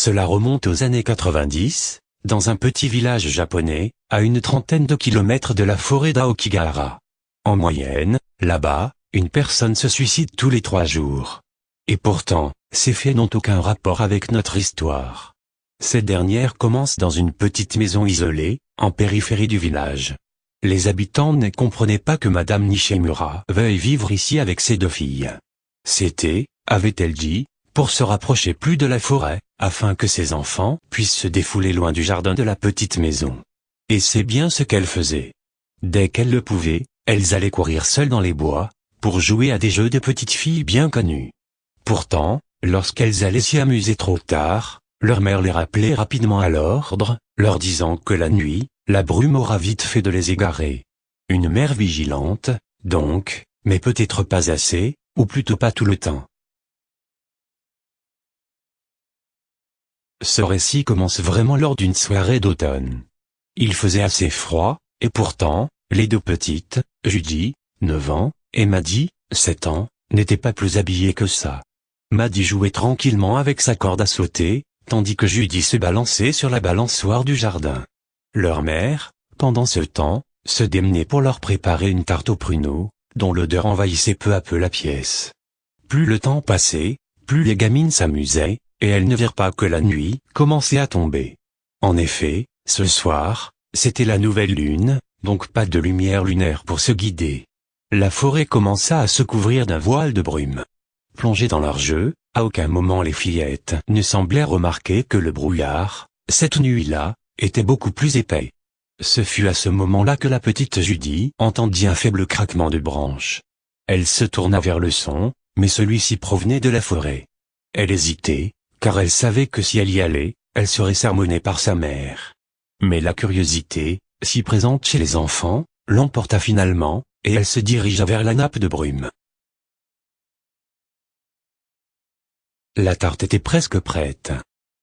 Cela remonte aux années 90, dans un petit village japonais, à une trentaine de kilomètres de la forêt d'Aokigahara. En moyenne, là-bas, une personne se suicide tous les 3 jours. Et pourtant, ces faits n'ont aucun rapport avec notre histoire. Cette dernière commence dans une petite maison isolée, en périphérie du village. Les habitants ne comprenaient pas que Madame Nishimura veuille vivre ici avec ses 2 filles. C'était, avait-elle dit, pour se rapprocher plus de la forêt, afin que ses enfants puissent se défouler loin du jardin de la petite maison. Et c'est bien ce qu'elles faisaient. Dès qu'elles le pouvaient, elles allaient courir seules dans les bois, pour jouer à des jeux de petites filles bien connus. Pourtant, lorsqu'elles allaient s'y amuser trop tard, leur mère les rappelait rapidement à l'ordre, leur disant que la nuit, la brume aura vite fait de les égarer. Une mère vigilante, donc, mais peut-être pas assez, ou plutôt pas tout le temps. Ce récit commence vraiment lors d'une soirée d'automne. Il faisait assez froid, et pourtant, les 2 petites, Judy, 9 ans, et Maddie, 7 ans, n'étaient pas plus habillées que ça. Maddie jouait tranquillement avec sa corde à sauter, tandis que Judy se balançait sur la balançoire du jardin. Leur mère, pendant ce temps, se démenait pour leur préparer une tarte aux pruneaux, dont l'odeur envahissait peu à peu la pièce. Plus le temps passait, plus les gamines s'amusaient, et elles ne virent pas que la nuit commençait à tomber. En effet, ce soir, c'était la nouvelle lune, donc pas de lumière lunaire pour se guider. La forêt commença à se couvrir d'un voile de brume. Plongées dans leur jeu, à aucun moment les fillettes ne semblaient remarquer que le brouillard, cette nuit-là, était beaucoup plus épais. Ce fut à ce moment-là que la petite Judy entendit un faible craquement de branches. Elle se tourna vers le son, mais celui-ci provenait de la forêt. Elle hésitait, car elle savait que si elle y allait, elle serait sermonnée par sa mère. Mais la curiosité, si présente chez les enfants, l'emporta finalement, et elle se dirigea vers la nappe de brume. La tarte était presque prête.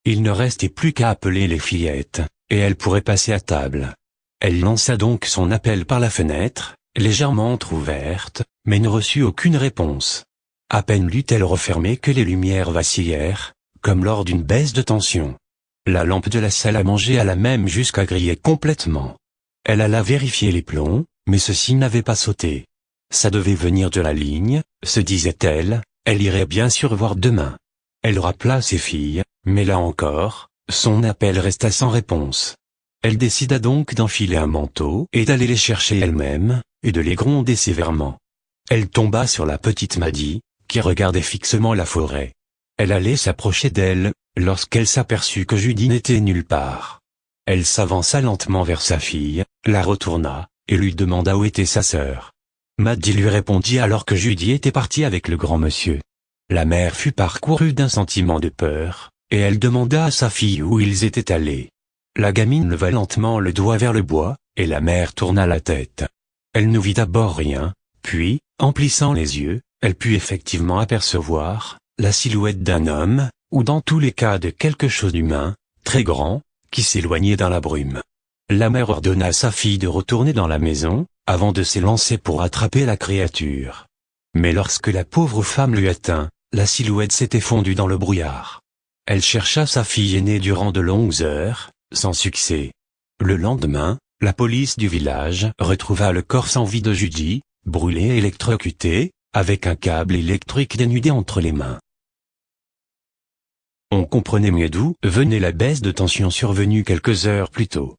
Il ne restait plus qu'à appeler les fillettes, et elle pourrait passer à table. Elle lança donc son appel par la fenêtre, légèrement entr'ouverte, mais ne reçut aucune réponse. À peine l'eut-elle refermée que les lumières vacillèrent, comme lors d'une baisse de tension. La lampe de la salle à manger alla même jusqu'à griller complètement. Elle alla vérifier les plombs, mais ceux-ci n'avaient pas sauté. Ça devait venir de la ligne, se disait-elle, elle irait bien sûr voir demain. Elle rappela ses filles, mais là encore, son appel resta sans réponse. Elle décida donc d'enfiler un manteau et d'aller les chercher elle-même, et de les gronder sévèrement. Elle tomba sur la petite Maddie, qui regardait fixement la forêt. Elle allait s'approcher d'elle, lorsqu'elle s'aperçut que Judy n'était nulle part. Elle s'avança lentement vers sa fille, la retourna, et lui demanda où était sa sœur. Maddie lui répondit alors que Judy était partie avec le grand monsieur. La mère fut parcourue d'un sentiment de peur, et elle demanda à sa fille où ils étaient allés. La gamine leva lentement le doigt vers le bois, et la mère tourna la tête. Elle ne vit d'abord rien, puis, en plissant les yeux, elle put effectivement apercevoir la silhouette d'un homme, ou dans tous les cas de quelque chose d'humain, très grand, qui s'éloignait dans la brume. La mère ordonna à sa fille de retourner dans la maison, avant de s'élancer pour attraper la créature. Mais lorsque la pauvre femme l'eut atteint, la silhouette s'était fondue dans le brouillard. Elle chercha sa fille aînée durant de longues heures, sans succès. Le lendemain, la police du village retrouva le corps sans vie de Judy, brûlé et électrocuté, avec un câble électrique dénudé entre les mains. On comprenait mieux d'où venait la baisse de tension survenue quelques heures plus tôt.